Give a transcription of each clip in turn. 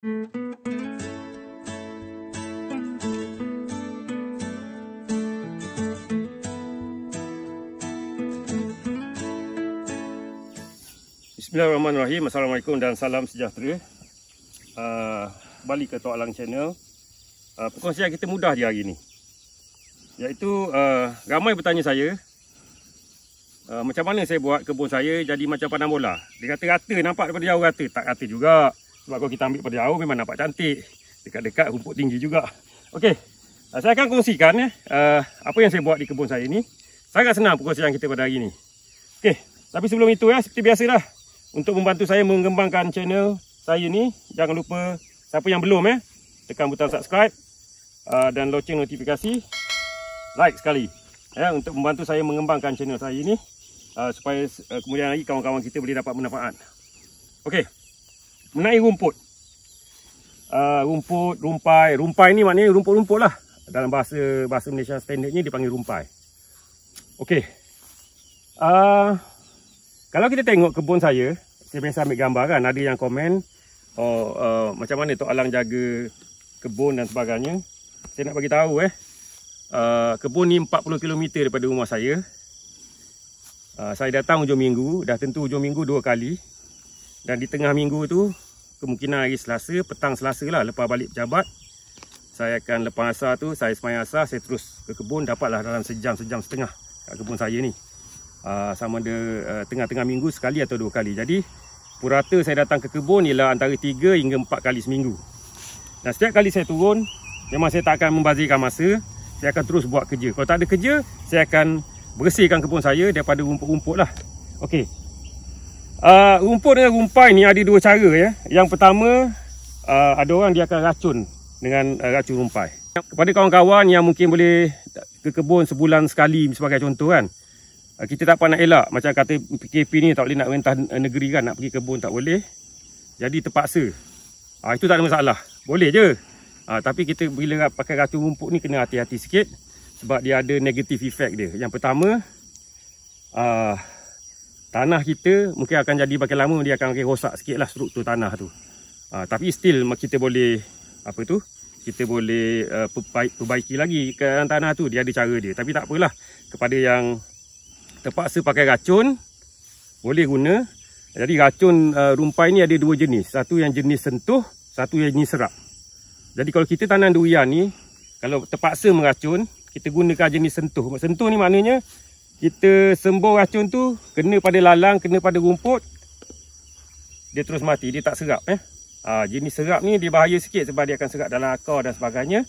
Bismillahirrahmanirrahim. Assalamualaikum dan salam sejahtera. Balik ke Tok Alang Channel. Perkongsian kita mudah je hari ni, iaitu ramai bertanya saya macam mana saya buat kebun saya jadi macam padang bola. Dia kata rata, nampak daripada jauh rata. Tak rata juga, sebab kalau kita ambil pada jauh memang nampak cantik, dekat-dekat rumput tinggi juga. Okey, saya akan kongsikan apa yang saya buat di kebun saya ni. Sangat senang perkongsian kita pada hari ni. Okey, tapi sebelum itu seperti biasalah, untuk membantu saya mengembangkan channel saya ni, jangan lupa siapa yang belum tekan butang subscribe dan loceng notifikasi, like sekali untuk membantu saya mengembangkan channel saya ni, supaya kemudian lagi kawan-kawan kita boleh dapat manfaat. Okey, mengenai rumput, rumpai ni maknanya rumput-rumput lah. Dalam bahasa Malaysia standardnya dipanggil rumpai. Okey, kalau kita tengok kebun saya biasa ambil gambar kan, ada yang komen macam mana Tok Alang jaga kebun dan sebagainya. Saya nak bagi tahu kebun ni 40 km daripada rumah saya. Saya datang hujung minggu, dah tentu hujung minggu 2 kali. Dan di tengah minggu tu, kemungkinan hari Selasa, petang Selasa lah, lepas balik pejabat, saya akan lepas asar tu, saya sembahyang asar, saya terus ke kebun, dapatlah dalam sejam setengah kat kebun saya ni. Sama ada tengah-tengah minggu sekali atau 2 kali. Jadi purata saya datang ke kebun ialah antara 3 hingga 4 kali seminggu. Dan setiap kali saya turun, memang saya tak akan membazirkan masa. Saya akan terus buat kerja. Kalau tak ada kerja, saya akan bersihkan kebun saya daripada rumput-rumput lah. Okey, rumput dengan rumpai ni ada 2 cara. Yang pertama, ada orang dia akan racun dengan racun rumpai. Kepada kawan-kawan yang mungkin boleh ke kebun sebulan sekali sebagai contoh kan, kita tak nak elak. Macam kata PKP ni tak boleh nak rentah negeri kan, nak pergi kebun tak boleh, jadi terpaksa. Itu tak ada masalah, boleh je. Tapi kita bila pakai racun rumput ni kena hati-hati sikit, sebab dia ada negative effect dia. Yang pertama, tanah kita mungkin akan jadi makin lama dia akan makin rosak sikit lah struktur tanah tu. Tapi still kita boleh kita boleh perbaiki lagi keadaan tanah tu. Dia ada cara dia, tapi tak apalah. Kepada yang terpaksa pakai racun, boleh guna. Jadi racun rumpai ni ada 2 jenis. Satu yang jenis sentuh, satu yang jenis serap. Jadi kalau kita tanam durian ni, kalau terpaksa meracun, kita gunakan jenis sentuh. Sentuh ni maknanya kita sembur racun tu kena pada lalang, kena pada rumput, dia terus mati, dia tak serap. Jenis serap ni dia bahaya sikit, sebab dia akan serap dalam akar dan sebagainya.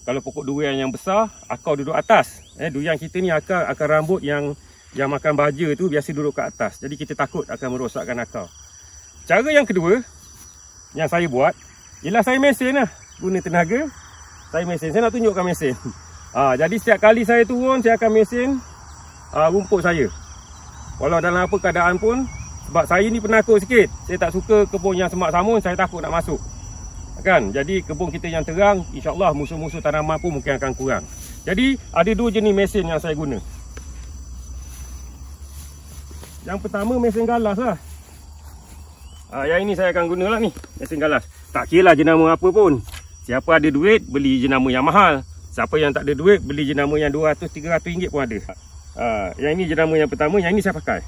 Kalau pokok durian yang besar, akar duduk atas. Durian kita ni akar rambut yang makan baja tu biasa duduk kat atas. Jadi kita takut akan merosakkan akar. Cara yang kedua yang saya buat ialah saya mesin lah. Guna tenaga, saya mesin. Saya nak tunjukkan mesin. Jadi setiap kali saya turun, saya akan mesin rumput saya. Walau dalam apa keadaan pun, sebab saya ni penakut sikit. Saya tak suka kebun yang semak samun, saya takut nak masuk. Kan? Jadi kebun kita yang terang, insya-Allah musuh-musuh tanaman pun mungkin akan kurang. Jadi ada 2 jenis mesin yang saya guna. Yang pertama mesin galas lah. Yang ini saya akan guna lah ni, mesin galas. Tak kira lah jenama apa pun. Siapa ada duit, beli jenama yang mahal. Siapa yang tak ada duit, beli jenama yang RM200-300 pun ada. Yang ini jenama yang pertama, yang ini saya pakai.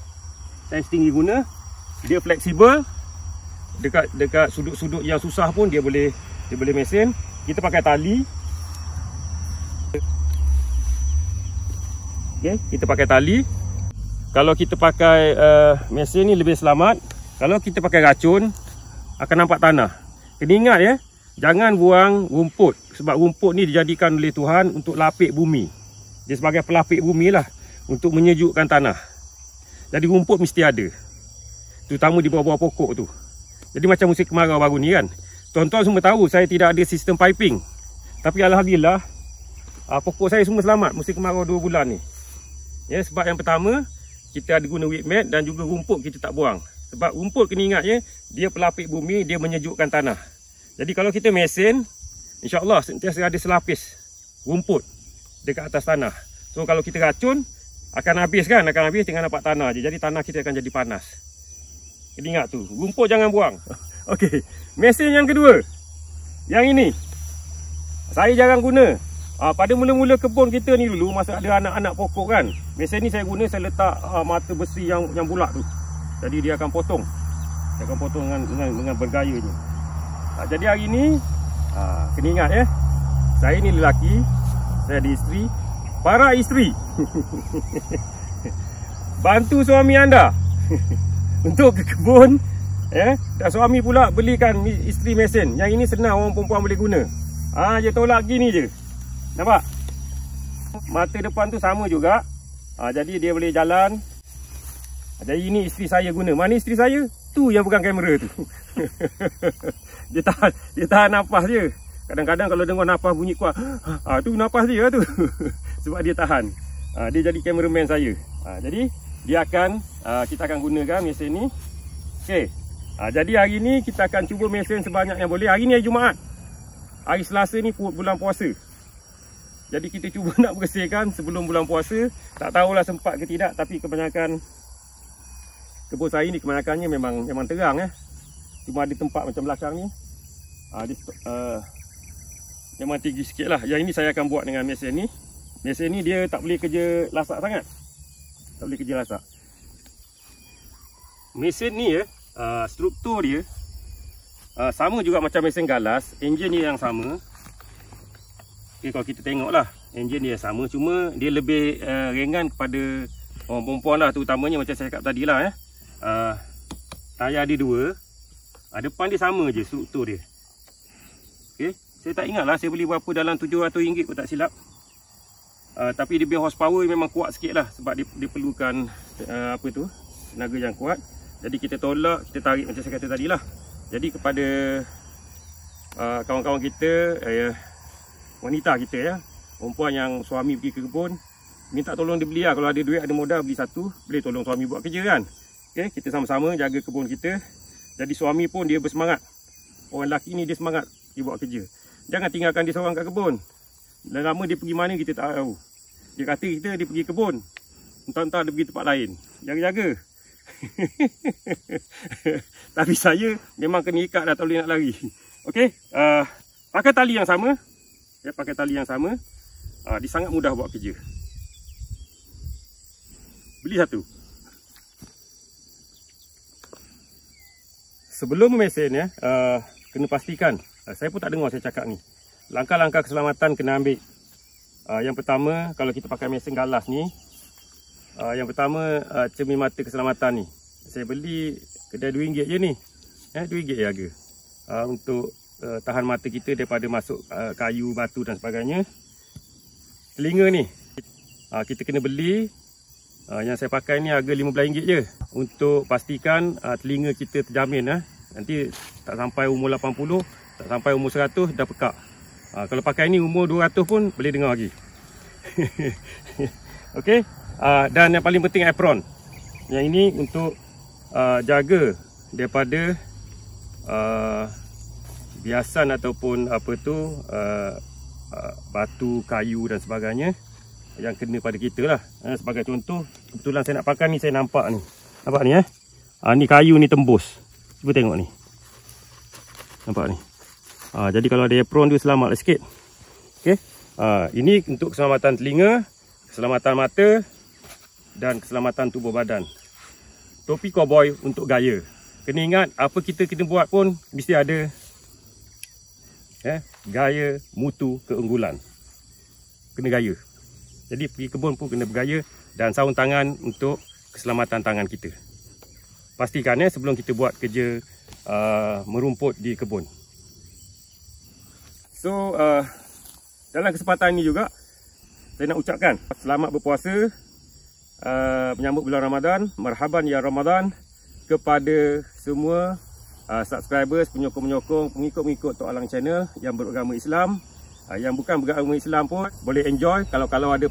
Saya setinggi guna. Dia fleksibel. Dekat sudut-sudut yang susah pun dia boleh mesin. Kita pakai tali. Okay, kita pakai tali. Kalau kita pakai mesin ni lebih selamat. Kalau kita pakai racun, akan nampak tanah. Kena ingat jangan buang rumput. Sebab rumput ni dijadikan oleh Tuhan untuk lapik bumi. Dia sebagai pelapik bumi lah, untuk menyejukkan tanah. Jadi rumput mesti ada, terutama di bawah-bawah pokok tu. Jadi macam musim kemarau baru ni kan, tuan-tuan semua tahu saya tidak ada sistem piping. Tapi alhamdulillah pokok saya semua selamat musim kemarau 2 bulan ni. Sebab yang pertama, kita ada guna weed mat, dan juga rumput kita tak buang. Sebab rumput kena ingat dia pelapik bumi, dia menyejukkan tanah. Jadi kalau kita mesin, insya-Allah sentiasa ada selapis rumput dekat atas tanah. So kalau kita racun, akan habis tinggal nampak tanah je. Jadi tanah kita akan jadi panas. Kena ingat tu, rumput jangan buang. Okey, mesin yang kedua. Yang ini saya jarang guna. Pada mula-mula kebun kita ni dulu, masa ada anak-anak pokok kan, mesin ni saya guna, saya letak mata besi yang bulat tu. Jadi dia akan potong. Dia akan potong dengan bergayanya. Jadi hari ni kena ingat ya, saya ni lelaki, saya ada isteri. Para isteri bantu suami anda untuk ke kebun ya. Dan suami pula belikan isteri mesin. Yang ini senang, orang perempuan boleh guna. Dia tolak gini je. Nampak? Mata depan tu sama juga. Jadi dia boleh jalan. Jadi ini isteri saya guna. Mana isteri saya? Tu yang pegang kamera tu. Dia tahan nafas je. Kadang-kadang kalau dengar nafas bunyi kuat, tu nafas dia tu. Sebab dia tahan. Dia jadi kameraman saya. Jadi dia akan kita akan gunakan mesin ni. Okey. Jadi hari ni kita akan cuba mesin sebanyak yang boleh. Hari ni hari Jumaat. Hari Selasa ni bulan puasa. Jadi kita cuba nak bersihkan sebelum bulan puasa. Tak tahulah sempat ke tidak, tapi kebanyakan kebun saya ni kebanyakannya memang terang ya. Cuma ada tempat macam belakang ni memang tinggi sikit lah. Yang ini saya akan buat dengan mesin ni. Mesin ni dia tak boleh kerja lasak sangat. Tak boleh kerja lasak. Mesin ni ya, struktur dia sama juga macam mesin galas. Enjin dia yang sama. Okay, kalau kita tengok lah, enjin dia sama, cuma dia lebih ringan kepada orang perempuan lah, terutamanya macam saya cakap tadi lah ya. Tayar dia dua, depan dia sama je struktur dia. Okay. Saya tak ingat lah saya beli berapa, dalam RM700 pun tak silap. Tapi dia punya horsepower memang kuat sikit lah, sebab dia perlukan tenaga yang kuat. Jadi kita tolak, kita tarik macam saya kata tadi lah. Jadi kepada kawan-kawan kita, wanita kita ya, perempuan yang suami pergi ke kebun, minta tolong dia beli lah. Kalau ada duit, ada modal, beli satu, boleh tolong suami buat kerja kan. Okay, kita sama-sama jaga kebun kita. Jadi suami pun dia bersemangat. Orang lelaki ni dia semangat, dia buat kerja. Jangan tinggalkan dia seorang kat kebun. Dan lama dia pergi mana kita tak tahu. Dia kata kita dia pergi kebun, entah-entah dia pergi tempat lain. Jaga-jaga. Tapi saya memang kena ikat dah, tak boleh nak lari. Okey, pakai tali yang sama. Ya, pakai tali yang sama. Dia sangat mudah buat kerja. Beli satu. Sebelum mesin ya, kena pastikan. Saya pun tak dengar saya cakap ni. Langkah-langkah keselamatan kena ambil. Yang pertama, kalau kita pakai mesin galas ni, yang pertama cermin mata keselamatan ni. Saya beli kedai RM2 je ni. RM2 je harga. Untuk tahan mata kita daripada masuk kayu, batu dan sebagainya. Telinga ni, kita kena beli. Yang saya pakai ni harga RM15 je. Untuk pastikan telinga kita terjamin. Nanti tak sampai umur 80, tak sampai umur 100 dah pekak. Kalau pakai ni umur 200 pun boleh dengar lagi. Okey. Dan yang paling penting apron. Yang ini untuk jaga daripada biasan ataupun batu, kayu dan sebagainya yang kena pada kita lah. Sebagai contoh, kebetulan saya nak pakai ni, saya nampak ni. Nampak ni ni kayu ni tembus. Cuba tengok ni. Nampak ni. Jadi kalau ada apron tu selamat lah sikit. Okay. Ini untuk keselamatan telinga, keselamatan mata dan keselamatan tubuh badan. Topi cowboy untuk gaya. Kena ingat, apa kita kena buat pun mesti ada gaya, mutu, keunggulan. Kena gaya. Jadi pergi kebun pun kena bergaya. Dan sarung tangan untuk keselamatan tangan kita. Pastikan sebelum kita buat kerja merumput di kebun. So, dalam kesempatan ini juga saya nak ucapkan selamat berpuasa, menyambut bulan Ramadan. Marhaban ya Ramadan kepada semua subscribers, penyokong-penyokong, pengikut-pengikut Tok Alang Channel yang beragama Islam. Yang bukan beragama Islam pun boleh enjoy. Kalau ada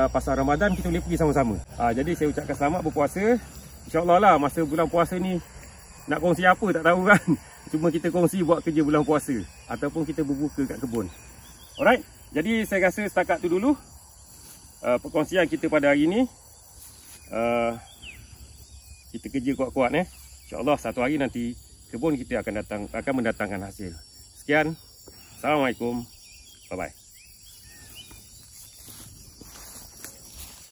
pasal Ramadan, kita boleh pergi sama-sama. Jadi saya ucapkan selamat berpuasa. InsyaAllah lah masa bulan puasa ni nak kongsi apa tak tahu kan. Cuma kita kongsi buat kerja bulan puasa ataupun kita berbuka kat kebun. Alright, jadi saya rasa setakat tu dulu perkongsian kita pada hari ni. Kita kerja kuat-kuat InsyaAllah satu hari nanti kebun kita akan mendatangkan hasil. Sekian. Assalamualaikum. Bye-bye.